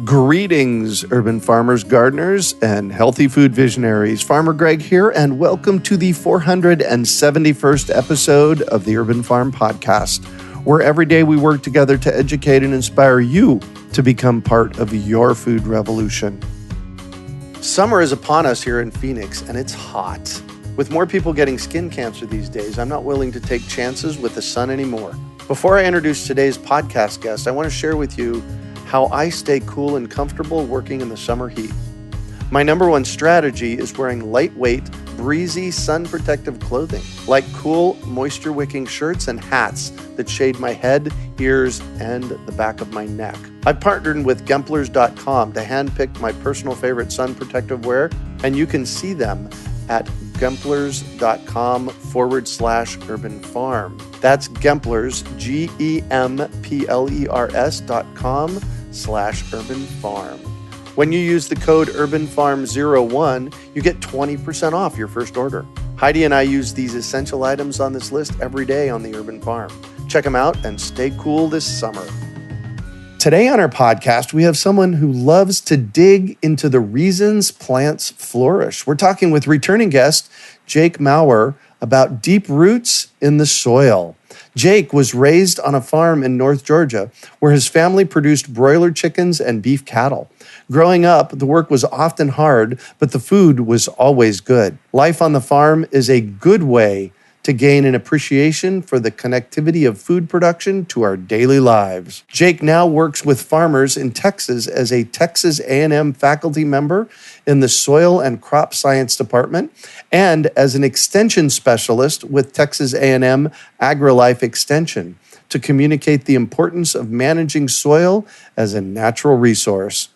Greetings, urban farmers, gardeners, and healthy food visionaries. Farmer Greg here, and welcome to the 471st episode of the Urban Farm Podcast, where every day we work together to educate and inspire you to become part of your food revolution. Summer is upon us here in Phoenix, and it's hot. With more people getting skin cancer these days, I'm not willing to take chances with the sun anymore. Before I introduce today's podcast guest, I want to share with you how I stay cool and comfortable working in the summer heat. My number one strategy is wearing lightweight, breezy, sun-protective clothing, like cool, moisture-wicking shirts and hats that shade my head, ears, and the back of my neck. I've partnered with Gemplers.com to handpick my personal favorite sun protective wear, and you can see them at Gemplers.com/urban farm. That's Gemplers, GEMPLERS.com/urban farm. When you use the code UrbanFarm01, you get 20% off your first order. Heidi and I use these essential items on this list every day on the Urban Farm. Check them out and stay cool this summer. Today on our podcast, we have someone who loves to dig into the reasons plants flourish. We're talking with returning guest Jake Mowrer about deep roots in the soil. Jake was raised on a farm in North Georgia where his family produced broiler chickens and beef cattle. Growing up, the work was often hard, but the food was always good. Life on the farm is a good way to gain an appreciation for the connectivity of food production to our daily lives. Jake now works with farmers in Texas as a Texas A&amp faculty member in the Soil and Crop Science Department and as an extension specialist with Texas A&M AgriLife Extension to communicate the importance of managing soil as a natural resource.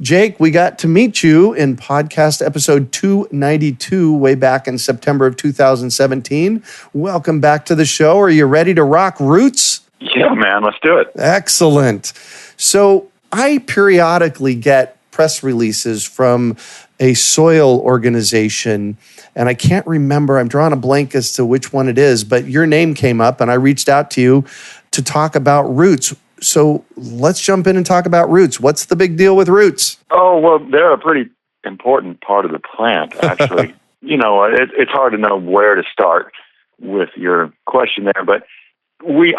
Jake, we got to meet you in podcast episode 292 way back in September of 2017. Welcome back to the show. Are you ready to rock roots? Yeah, man, let's do it. Excellent. So I periodically get press releases from a soil organization, and I can't remember, I'm drawing a blank as to which one it is, but your name came up and I reached out to you to talk about roots. So let's jump in and talk about roots. What's the big deal with roots? Oh, well, they're a pretty important part of the plant, actually. It's hard to know where to start with your question there, but we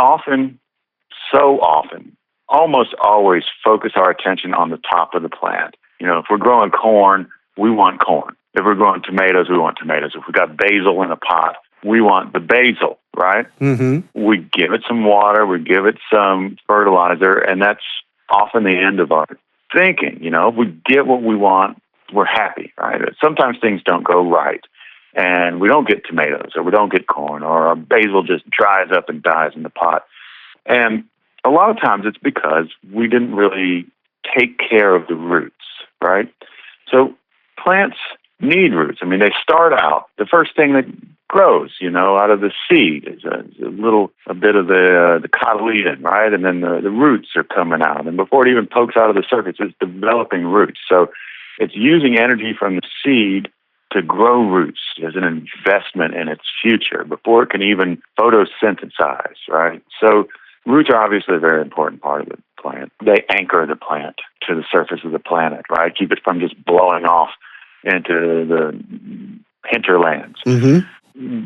so often, almost always focus our attention on the top of the plant. If we're growing corn, we want corn. If we're growing tomatoes, we want tomatoes. If we've got basil in a pot, we want the basil, right? Mm-hmm. We give it some water, we give it some fertilizer, and that's often the end of our thinking. If we get what we want, we're happy, right? Sometimes things don't go right, and we don't get tomatoes, or we don't get corn, or our basil just dries up and dies in the pot. And a lot of times it's because we didn't really take care of the roots, right? So plants need roots. They start out, the first thing that grows, out of the seed is a bit of the cotyledon, right? And then the roots are coming out. And before it even pokes out of the surface, it's developing roots. So it's using energy from the seed to grow roots as an investment in its future before it can even photosynthesize, right? So roots are obviously a very important part of the plant. They anchor the plant to the surface of the planet, right? Keep it from just blowing off into the hinterlands. Mm-hmm.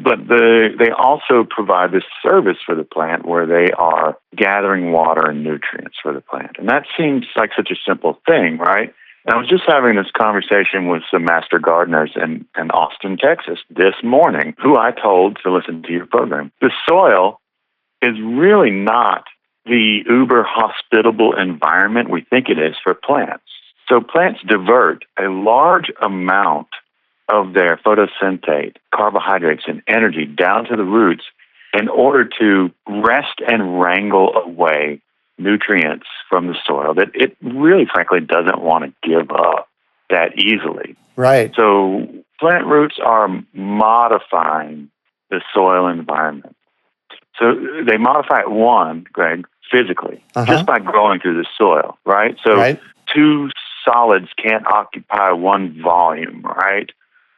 But they also provide this service for the plant where they are gathering water and nutrients for the plant. And that seems like such a simple thing, right? And I was just having this conversation with some master gardeners in Austin, Texas this morning, who I told to listen to your program. The soil is really not the uber hospitable environment we think it is for plants. So plants divert a large amount of their photosynthate, carbohydrates, and energy down to the roots in order to wrest and wrangle away nutrients from the soil that it really, frankly, doesn't want to give up that easily. Right. So plant roots are modifying the soil environment. So they modify it, Greg, physically, just by growing through the soil, right? So two solids can't occupy one volume, right?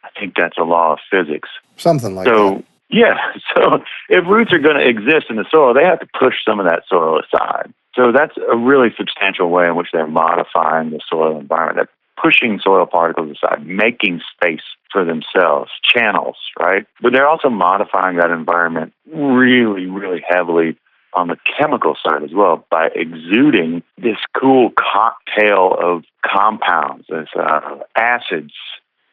I think that's a law of physics. Something like that. Yeah. So if roots are going to exist in the soil, they have to push some of that soil aside. So that's a really substantial way in which they're modifying the soil environment. They're pushing soil particles aside, making space for themselves, channels, right? But they're also modifying that environment really, really heavily on the chemical side as well by exuding this cool cocktail of compounds, this acids,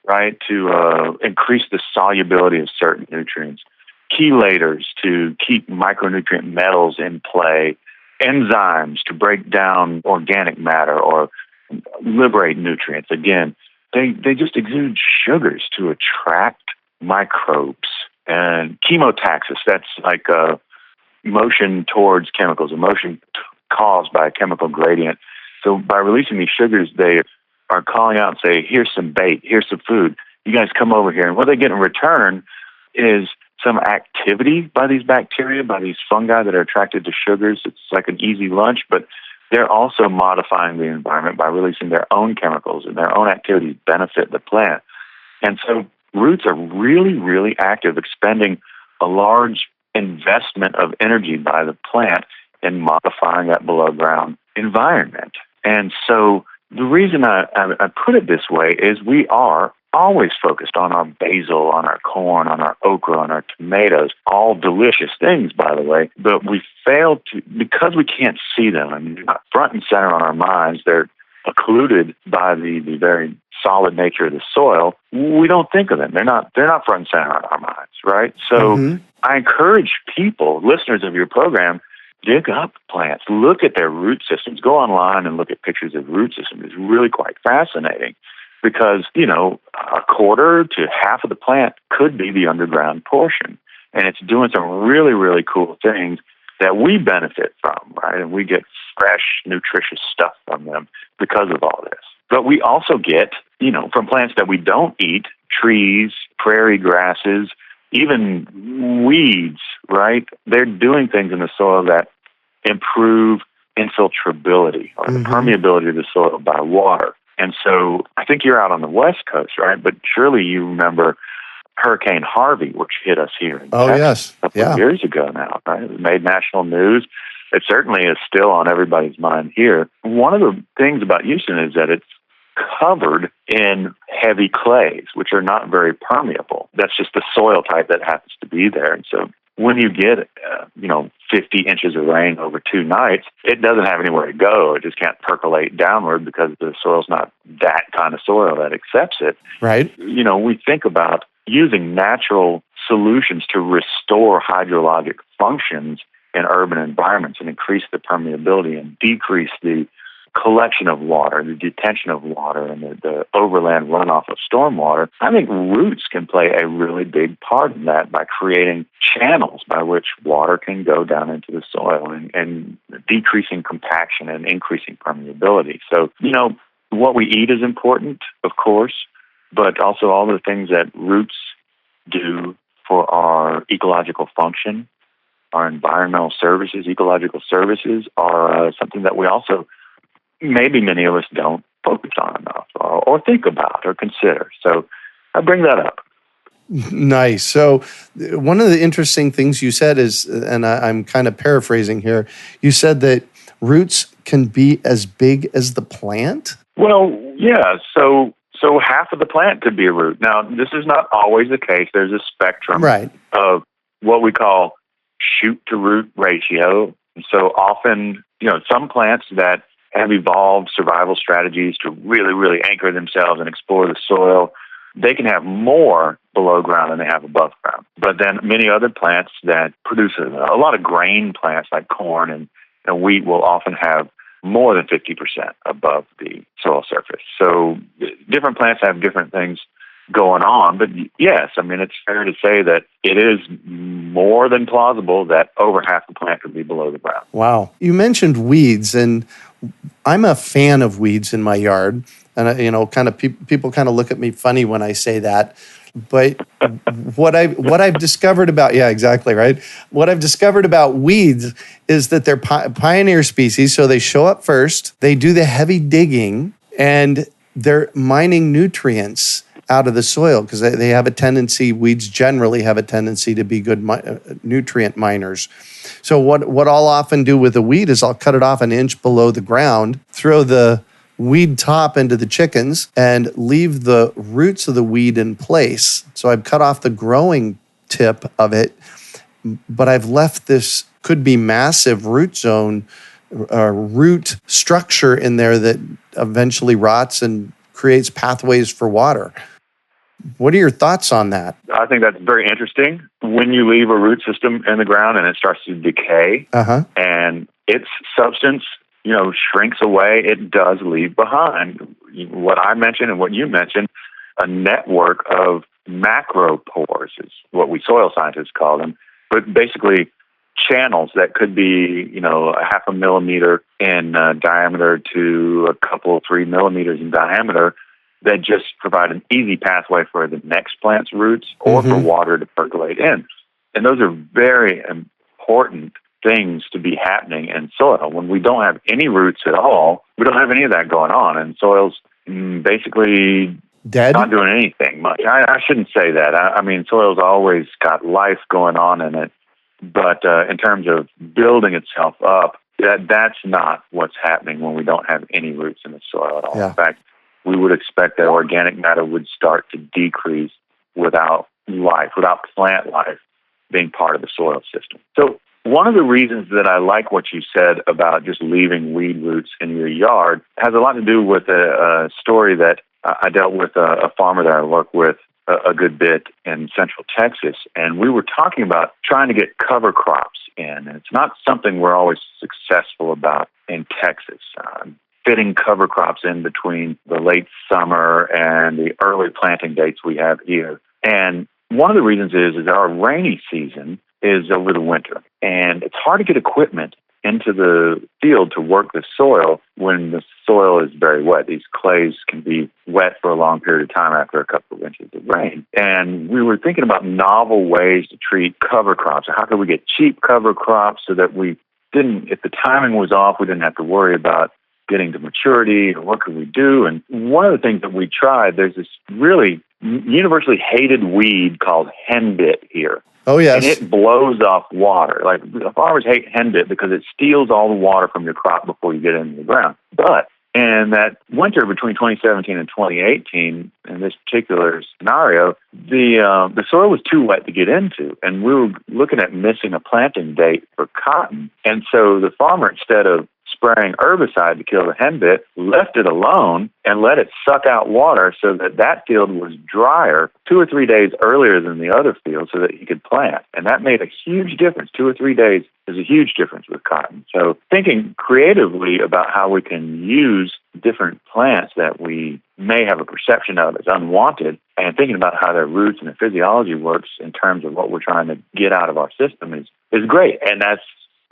right, to increase the solubility of certain nutrients, chelators to keep micronutrient metals in play, enzymes to break down organic matter or liberate nutrients. Again, they just exude sugars to attract microbes. And chemotaxis, that's like a motion towards chemicals, a motion caused by a chemical gradient. So by releasing these sugars, they are calling out and say, here's some bait, here's some food. You guys come over here. And what they get in return is some activity by these bacteria, by these fungi that are attracted to sugars. It's like an easy lunch, but they're also modifying the environment by releasing their own chemicals, and their own activities benefit the plant. And so roots are really, really active, expending a large investment of energy by the plant in modifying that below ground environment. And so the reason I put it this way is we are always focused on our basil, on our corn, on our okra, on our tomatoes, all delicious things, by the way, but we fail to, because we can't see them, I mean, they're not front and center on our minds, they're occluded by the very solid nature of the soil, we don't think of them. They're not front and center on our minds, right? So I encourage people, listeners of your program, dig up plants, look at their root systems, go online and look at pictures of root systems. It's really quite fascinating because, you know, a quarter to half of the plant could be the underground portion. And it's doing some really, really cool things that we benefit from, right? And we get fresh, nutritious stuff from them because of all this. But we also get, you know, from plants that we don't eat, trees, prairie grasses, even weeds, right? They're doing things in the soil that improve infiltrability or the permeability of the soil by water. And so I think you're out on the West Coast, right? But surely you remember Hurricane Harvey, which hit us here in Texas a couple of years ago now, right? It made national news. It certainly is still on everybody's mind here. One of the things about Houston is that it's covered in heavy clays, which are not very permeable. That's just the soil type that happens to be there. And so when you get, 50 inches of rain over 2 nights, it doesn't have anywhere to go. It just can't percolate downward because the soil's not that kind of soil that accepts it. Right. You know, we think about using natural solutions to restore hydrologic functions in urban environments and increase the permeability and decrease the collection of water, the detention of water, and the overland runoff of stormwater. I think roots can play a really big part in that by creating channels by which water can go down into the soil and decreasing compaction and increasing permeability. So, you know, what we eat is important, of course, but also all the things that roots do for our ecological function, our environmental services, ecological services are something that we also maybe many of us don't focus on enough or think about or consider. So I bring that up. Nice. So one of the interesting things you said is, and I'm kind of paraphrasing here, you said that roots can be as big as the plant? Well, yeah. So half of the plant could be a root. Now, this is not always the case. There's a spectrum of what we call chute to root ratio. So often, some plants that have evolved survival strategies to really, really anchor themselves and explore the soil, they can have more below ground than they have above ground. But then many other plants that produce a lot of grain plants like corn and wheat will often have more than 50% above the soil surface. So different plants have different things going on. But yes, I mean, it's fair to say that it is more than plausible that over half the plant could be below the ground. Wow. You mentioned weeds, and I'm a fan of weeds in my yard. And, people kind of look at me funny when I say that. But what I've discovered about, yeah, exactly, right? What I've discovered about weeds is that they're pioneer species. So they show up first, they do the heavy digging, and they're mining nutrients out of the soil because they have a tendency, weeds generally have a tendency to be good nutrient miners. So what I'll often do with a weed is I'll cut it off an inch below the ground, throw the weed top into the chickens, and leave the roots of the weed in place. So I've cut off the growing tip of it, but I've left this could be massive root zone, root structure in there that eventually rots and creates pathways for water. What are your thoughts on that? I think that's very interesting. When you leave a root system in the ground and it starts to decay and its substance, shrinks away, it does leave behind what I mentioned and what you mentioned, a network of macropores is what we soil scientists call them, but basically channels that could be, a half a millimeter in diameter to a couple, 3 millimeters in diameter that just provide an easy pathway for the next plant's roots or for water to percolate in. And those are very important things to be happening in soil. When we don't have any roots at all, we don't have any of that going on, and soil's basically dead, not doing anything much. I shouldn't say that. I mean, soil's always got life going on in it, but in terms of building itself up, that's not what's happening when we don't have any roots in the soil at all. In fact, we would expect that organic matter would start to decrease without life, without plant life being part of the soil system. So one of the reasons that I like what you said about just leaving weed roots in your yard has a lot to do with a story that I dealt with a farmer that I work with a good bit in Central Texas, and we were talking about trying to get cover crops in. And it's not something we're always successful about in Texas. Fitting cover crops in between the late summer and the early planting dates we have here. And one of the reasons is our rainy season is over the winter. And it's hard to get equipment into the field to work the soil when the soil is very wet. These clays can be wet for a long period of time after a couple of inches of rain. And we were thinking about novel ways to treat cover crops. How could we get cheap cover crops so that we didn't, if the timing was off, we didn't have to worry about getting to maturity, or what could we do? And one of the things that we tried, there's this really universally hated weed called henbit here. Oh, yes. And it blows off water. Like, the farmers hate henbit because it steals all the water from your crop before you get it into the ground. But in that winter between 2017 and 2018, in this particular scenario, the soil was too wet to get into, and we were looking at missing a planting date for cotton. And so the farmer, instead of spraying herbicide to kill the henbit, left it alone and let it suck out water so that field was drier 2 or 3 days earlier than the other field so that he could plant. And that made a huge difference. 2 or 3 days is a huge difference with cotton. So thinking creatively about how we can use different plants that we may have a perception of as unwanted, and thinking about how their roots and their physiology works in terms of what we're trying to get out of our system is great. And that's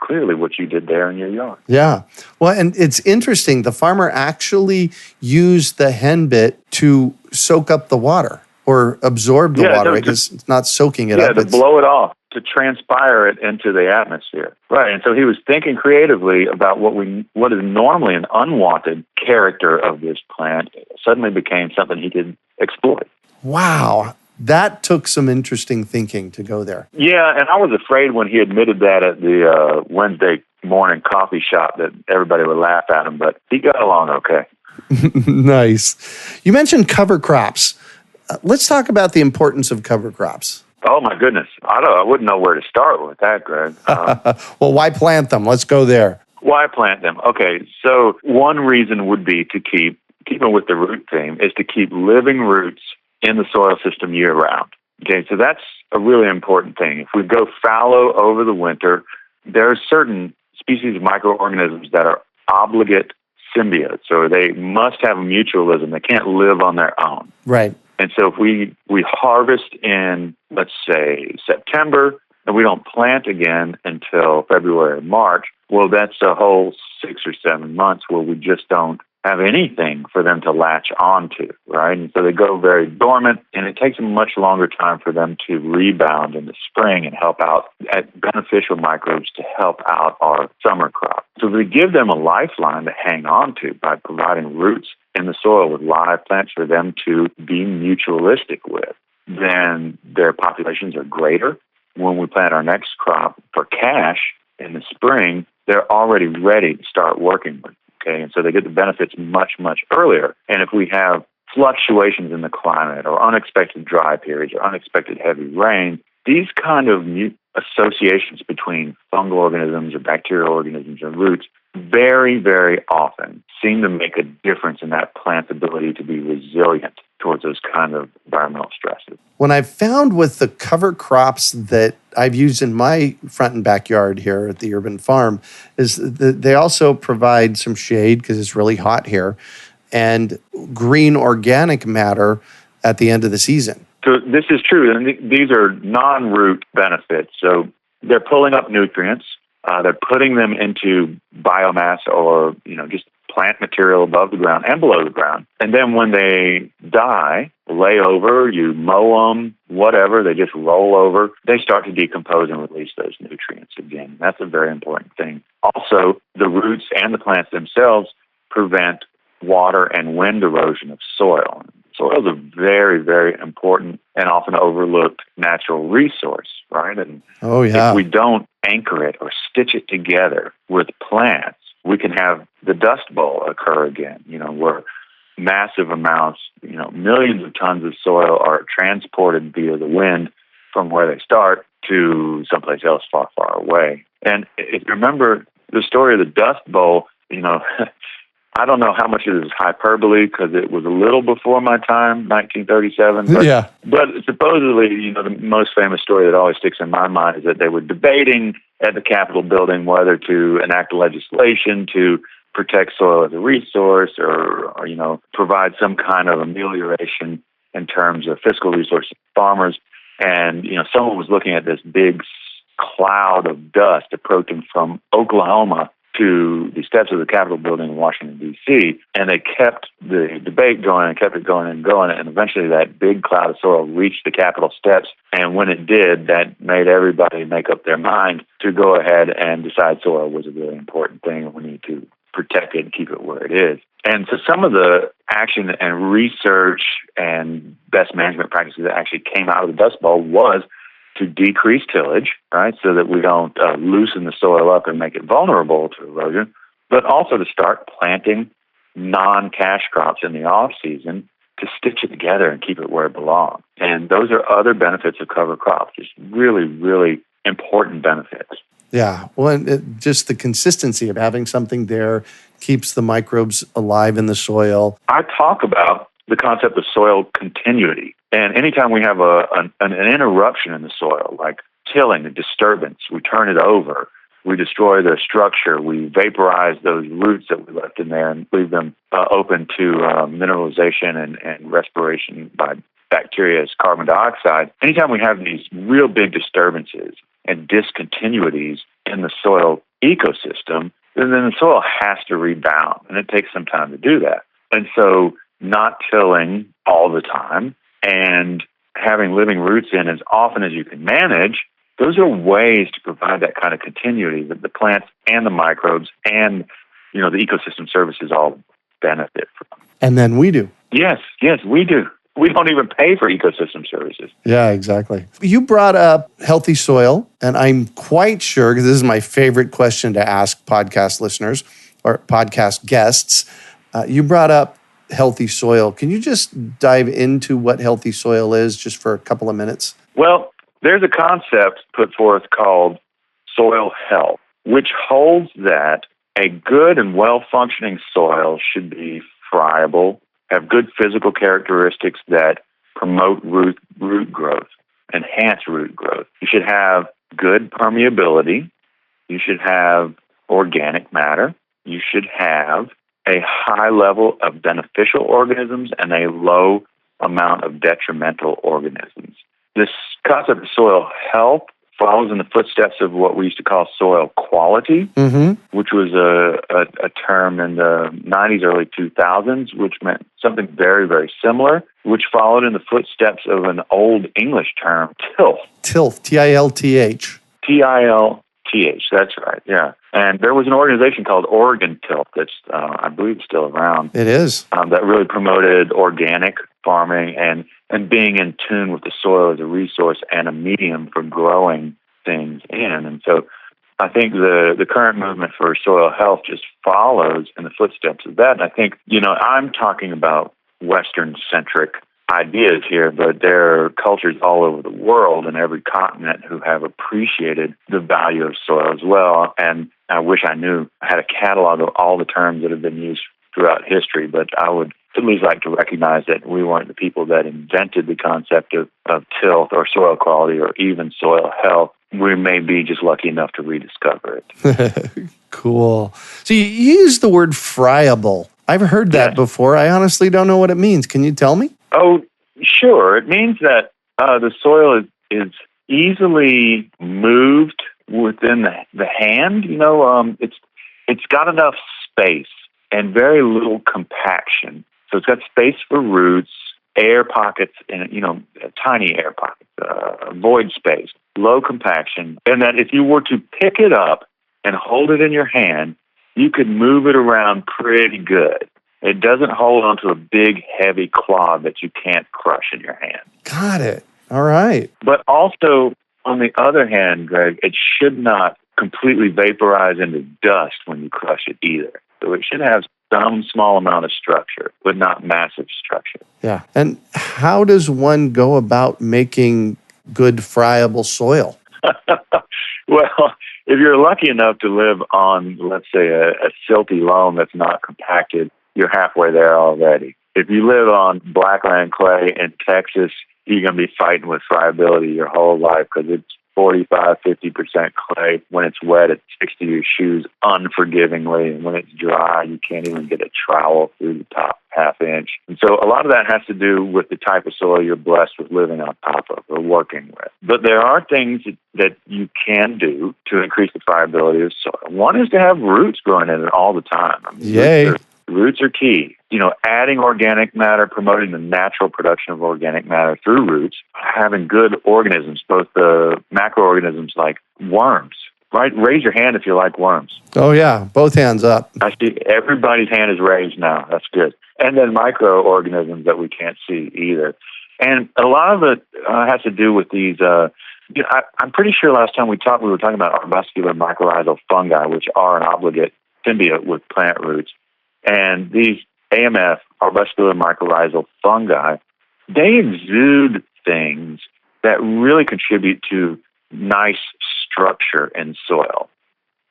clearly what you did there in your yard. Yeah. Well, and it's interesting. The farmer actually used the henbit to soak up the water or absorb the water because it's not soaking it up. Yeah, to blow it off, to transpire it into the atmosphere. Right. And so he was thinking creatively about what is normally an unwanted character of this plant suddenly became something he could exploit. Wow. That took some interesting thinking to go there. Yeah, and I was afraid when he admitted that at the Wednesday morning coffee shop that everybody would laugh at him, but he got along okay. Nice. You mentioned cover crops. Let's talk about the importance of cover crops. Oh, my goodness. I wouldn't know where to start with that, Greg. Well, why plant them? Let's go there. Why plant them? Okay, so one reason would be to keeping with the root theme, is to keep living roots in the soil system year-round. Okay, so that's a really important thing. If we go fallow over the winter, there are certain species of microorganisms that are obligate symbiotes, so they must have a mutualism. They can't live on their own. Right. And so if we harvest in, let's say, September, and we don't plant again until February or March, well, that's a whole 6 or 7 months where we just don't have anything for them to latch onto, right? And so they go very dormant, and it takes a much longer time for them to rebound in the spring and help out at beneficial microbes to help out our summer crop. So we give them a lifeline to hang on to by providing roots in the soil with live plants for them to be mutualistic with. Then their populations are greater. When we plant our next crop for cash in the spring, they're already ready to start working with. Okay, and so they get the benefits much, much earlier. And if we have fluctuations in the climate or unexpected dry periods or unexpected heavy rain, these kind of associations between fungal organisms or bacterial organisms and roots very, very often seem to make a difference in that plant's ability to be resilient towards those kind of environmental stresses. When I've found with the cover crops that I've used in my front and backyard here at the urban farm is that they also provide some shade because it's really hot here and green organic matter at the end of the season. So this is true, and these are non-root benefits. So they're pulling up nutrients, they're putting them into biomass or just plant material above the ground and below the ground. And then when they die, lay over, you mow them, whatever, they just roll over, they start to decompose and release those nutrients again. That's a very important thing. Also, the roots and the plants themselves prevent water and wind erosion of soil. Soil is a very, very important and often overlooked natural resource, right? And if we don't anchor it or stitch it together with plants, we can have the Dust Bowl occur again, where massive amounts, millions of tons of soil are transported via the wind from where they start to someplace else far, far away. And if you remember the story of the Dust Bowl, I don't know how much it is hyperbole because it was a little before my time, 1937. But supposedly, the most famous story that always sticks in my mind is that they were debating at the Capitol building whether to enact legislation to protect soil as a resource or provide some kind of amelioration in terms of fiscal resources for farmers. And, someone was looking at this big cloud of dust approaching from Oklahoma to the steps of the Capitol building in Washington, D.C., and they kept the debate going and kept it going and going, and eventually that big cloud of soil reached the Capitol steps, and when it did, that made everybody make up their mind to go ahead and decide soil was a really important thing, and we need to protect it and keep it where it is. And so some of the action and research and best management practices that actually came out of the Dust Bowl was to decrease tillage, right, so that we don't loosen the soil up and make it vulnerable to erosion, but also to start planting non-cash crops in the off-season to stitch it together and keep it where it belongs. And those are other benefits of cover crops, just really, really important benefits. Yeah, well, and just the consistency of having something there keeps the microbes alive in the soil. I talk about the concept of soil continuity. And anytime we have an interruption in the soil, like tilling, a disturbance, we turn it over, we destroy the structure, we vaporize those roots that we left in there and leave them open to mineralization and respiration by bacteria as carbon dioxide. Anytime we have these real big disturbances and discontinuities in the soil ecosystem, then the soil has to rebound, and it takes some time to do that. And so not tilling all the time and having living roots in as often as you can manage, those are ways to provide that kind of continuity that the plants and the microbes and, the ecosystem services all benefit from. And then we do. Yes, we do. We don't even pay for ecosystem services. Yeah, exactly. You brought up healthy soil, and I'm quite sure, because this is my favorite question to ask podcast listeners or podcast guests, you brought up healthy soil. Can you just dive into what healthy soil is just for a couple of minutes? Well, there's a concept put forth called soil health, which holds that a good and well-functioning soil should be friable, have good physical characteristics that promote root growth, enhance root growth. You should have good permeability. You should have organic matter. You should have a high level of beneficial organisms and a low amount of detrimental organisms. This concept of soil health follows in the footsteps of what we used to call soil quality, which was a term in the 90s, early 2000s, which meant something very, very similar, which followed in the footsteps of an old English term, tilth. Tilth, Tilth. Tilth, that's right, yeah. And there was an organization called Oregon Tilth that's, I believe, still around. It is. That really promoted organic farming and being in tune with the soil as a resource and a medium for growing things in. And so I think the current movement for soil health just follows in the footsteps of that. And I think, I'm talking about Western-centric ideas here, but there are cultures all over the world and every continent who have appreciated the value of soil as well. And I wish I had a catalog of all the terms that have been used throughout history, but I would at least like to recognize that we weren't the people that invented the concept of tilth or soil quality or even soil health. We may be just lucky enough to rediscover it. Cool. So you used the word friable. I've heard that before. I honestly don't know what it means. Can you tell me? Oh, sure. It means that the soil is easily moved within the hand. It's got enough space and very little compaction. So it's got space for roots, air pockets, and tiny air pockets, void space, low compaction, and that if you were to pick it up and hold it in your hand, you could move it around pretty good. It doesn't hold onto a big, heavy clod that you can't crush in your hand. Got it. All right. But also, on the other hand, Greg, it should not completely vaporize into dust when you crush it either. So it should have some small amount of structure, but not massive structure. Yeah. And how does one go about making good friable soil? Well, if you're lucky enough to live on, let's say, a silty loam that's not compacted, you're halfway there already. If you live on blackland clay in Texas, you're going to be fighting with friability your whole life because it's 45, 50% clay. When it's wet, it sticks to your shoes unforgivingly. And when it's dry, you can't even get a trowel through the top half inch. And so a lot of that has to do with the type of soil you're blessed with living on top of or working with. But there are things that you can do to increase the friability of soil. One is to have roots growing in it all the time. Yay. Roots are key. Adding organic matter, promoting the natural production of organic matter through roots, having good organisms, both the macroorganisms like worms, right? Raise your hand if you like worms. Oh, yeah. Both hands up. I see everybody's hand is raised now. That's good. And then microorganisms that we can't see either. And a lot of it has to do with these, I'm pretty sure last time we were talking about arbuscular mycorrhizal fungi, which are an obligate symbiote with plant roots. And these AMF, arbuscular mycorrhizal fungi, they exude things that really contribute to nice structure in soil.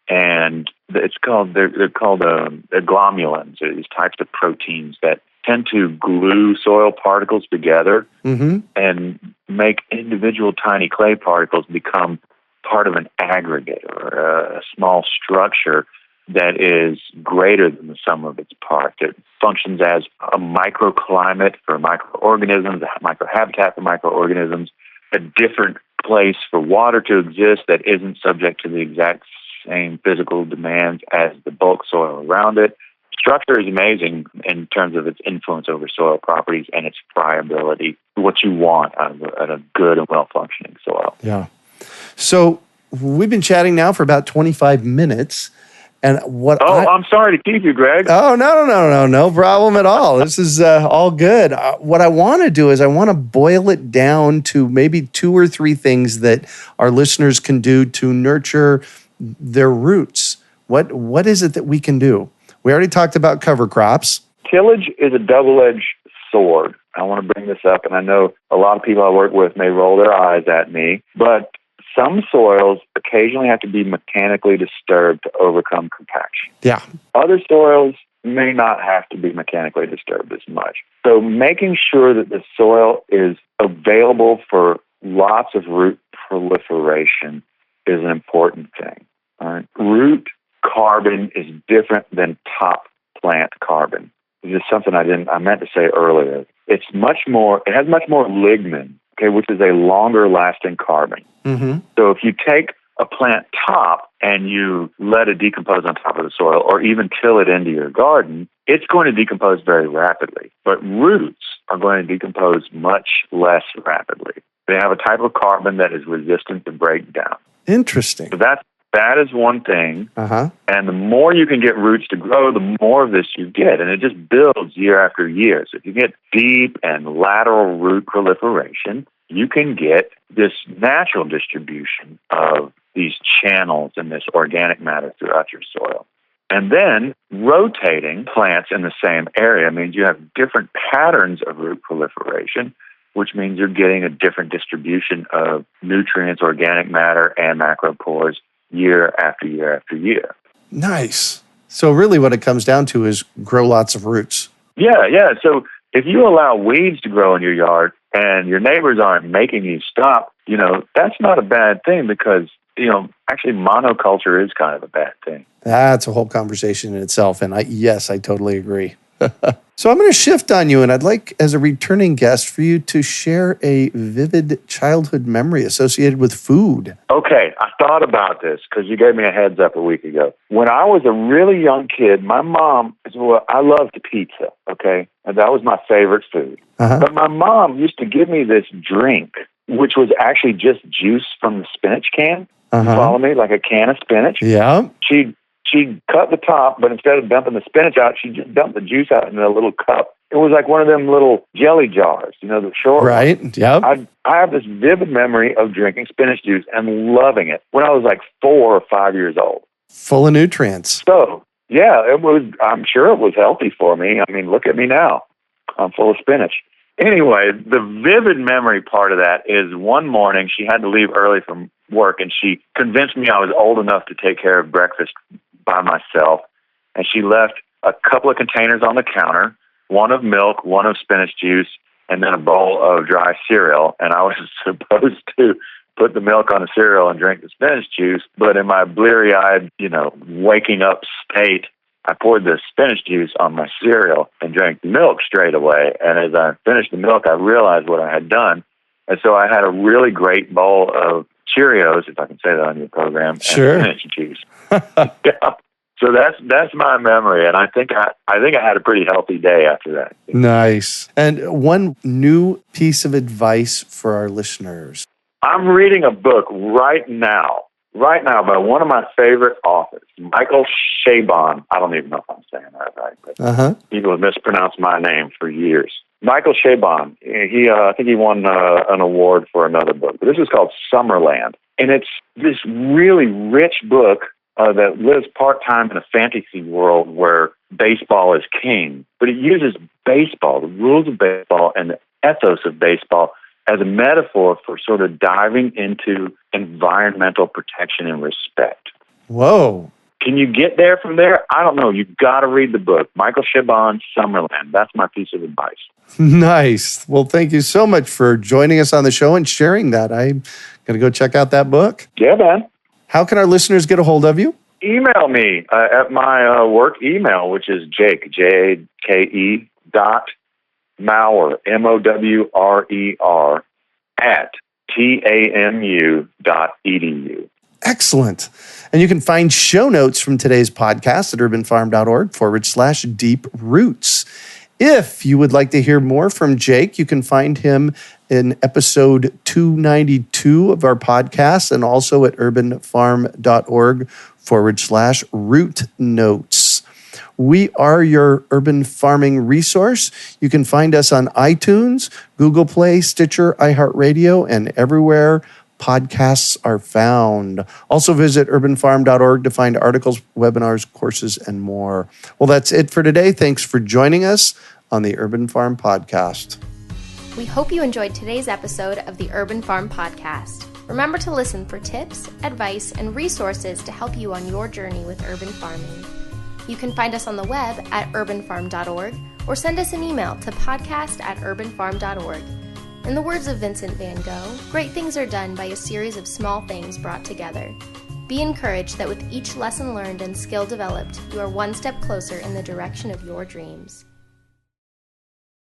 And they're called glomulins, these types of proteins that tend to glue soil particles together and make individual tiny clay particles become part of an aggregate or a small structure that is greater than the sum of its parts. It functions as a microclimate for microorganisms, a microhabitat for microorganisms, a different place for water to exist that isn't subject to the exact same physical demands as the bulk soil around it. Structure is amazing in terms of its influence over soil properties and its friability, what you want out of a good and well-functioning soil. Yeah. So we've been chatting now for about 25 minutes. And I'm sorry to keep you, Greg. Oh, no problem at all. This is all good. What I want to do is I want to boil it down to maybe 2 or 3 things that our listeners can do to nurture their roots. What is it that we can do? We already talked about cover crops. Tillage is a double-edged sword. I want to bring this up, and I know a lot of people I work with may roll their eyes at me, but some soils occasionally have to be mechanically disturbed to overcome compaction. Yeah. Other soils may not have to be mechanically disturbed as much. So making sure that the soil is available for lots of root proliferation is an important thing. All right? Root carbon is different than top plant carbon. This is something I meant to say earlier. It has much more lignin okay, which is a longer lasting carbon. Mm-hmm. So if you take a plant top and you let it decompose on top of the soil or even till it into your garden, it's going to decompose very rapidly. But roots are going to decompose much less rapidly. They have a type of carbon that is resistant to breakdown. Interesting. So that is one thing. Uh-huh. And the more you can get roots to grow, the more of this you get. And it just builds year after year. So if you get deep and lateral root proliferation, you can get this natural distribution of these channels and this organic matter throughout your soil. And then rotating plants in the same area means you have different patterns of root proliferation, which means you're getting a different distribution of nutrients, organic matter, and macropores year after year after year. Nice. So really what it comes down to is grow lots of roots. Yeah. So if you allow weeds to grow in your yard and your neighbors aren't making you stop, that's not a bad thing because, actually monoculture is kind of a bad thing. That's a whole conversation in itself. And I totally agree. So I'm going to shift on you, and I'd like, as a returning guest, for you to share a vivid childhood memory associated with food. Okay, I thought about this because you gave me a heads up a week ago. When I was a really young kid, my mom, I loved pizza, okay? And that was my favorite food. Uh-huh. But my mom used to give me this drink, which was actually just juice from the spinach can. Uh-huh. You follow me? Like a can of spinach. Yeah. She'd cut the top, but instead of dumping the spinach out, she just dumped the juice out in a little cup. It was like one of them little jelly jars, the short Right, ones. yep. I have this vivid memory of drinking spinach juice and loving it when I was like 4 or 5 years old. Full of nutrients. So, yeah, I'm sure it was healthy for me. I mean, look at me now. I'm full of spinach. Anyway, the vivid memory part of that is one morning she had to leave early from work, and she convinced me I was old enough to take care of breakfast by myself, and she left a couple of containers on the counter, one of milk, one of spinach juice, and then a bowl of dry cereal. And I was supposed to put the milk on the cereal and drink the spinach juice, but in my bleary-eyed, waking up state, I poured the spinach juice on my cereal and drank the milk straight away. And as I finished the milk, I realized what I had done. And so I had a really great bowl of Cheerios, if I can say that on your program, Sure. and spinach juice. Yeah. So that's my memory, and I think I had a pretty healthy day after that. Nice. And one new piece of advice for our listeners. I'm reading a book right now by one of my favorite authors, Michael Chabon. I don't even know if I'm saying that right, but people have mispronounced my name for years. Michael Chabon. I think he won an award for another book. But this is called Summerland, and it's this really rich book that lives part-time in a fantasy world where baseball is king. But it uses baseball, the rules of baseball, and the ethos of baseball as a metaphor for sort of diving into environmental protection and respect. Whoa. Can you get there from there? I don't know. You've got to read the book. Michael Chabon, Summerland. That's my piece of advice. Nice. Well, thank you so much for joining us on the show and sharing that. I'm going to go check out that book. Yeah, man. How can our listeners get a hold of you? Email me at my work email, which is Jake, Jake, Mowrer, Mowrer, at TAMU.edu. Excellent. And you can find show notes from today's podcast at urbanfarm.org/deeproots. If you would like to hear more from Jake, you can find him in episode 292 of our podcast and also at urbanfarm.org/root notes. We are your urban farming resource. You can find us on iTunes, Google Play, Stitcher, iHeartRadio, and everywhere podcasts are found. Also visit urbanfarm.org to find articles, webinars, courses, and more. Well, that's it for today. Thanks for joining us on the Urban Farm Podcast. We hope you enjoyed today's episode of the Urban Farm Podcast. Remember to listen for tips, advice, and resources to help you on your journey with urban farming. You can find us on the web at urbanfarm.org or send us an email to podcast@urbanfarm.org. In the words of Vincent van Gogh, great things are done by a series of small things brought together. Be encouraged that with each lesson learned and skill developed, you are one step closer in the direction of your dreams.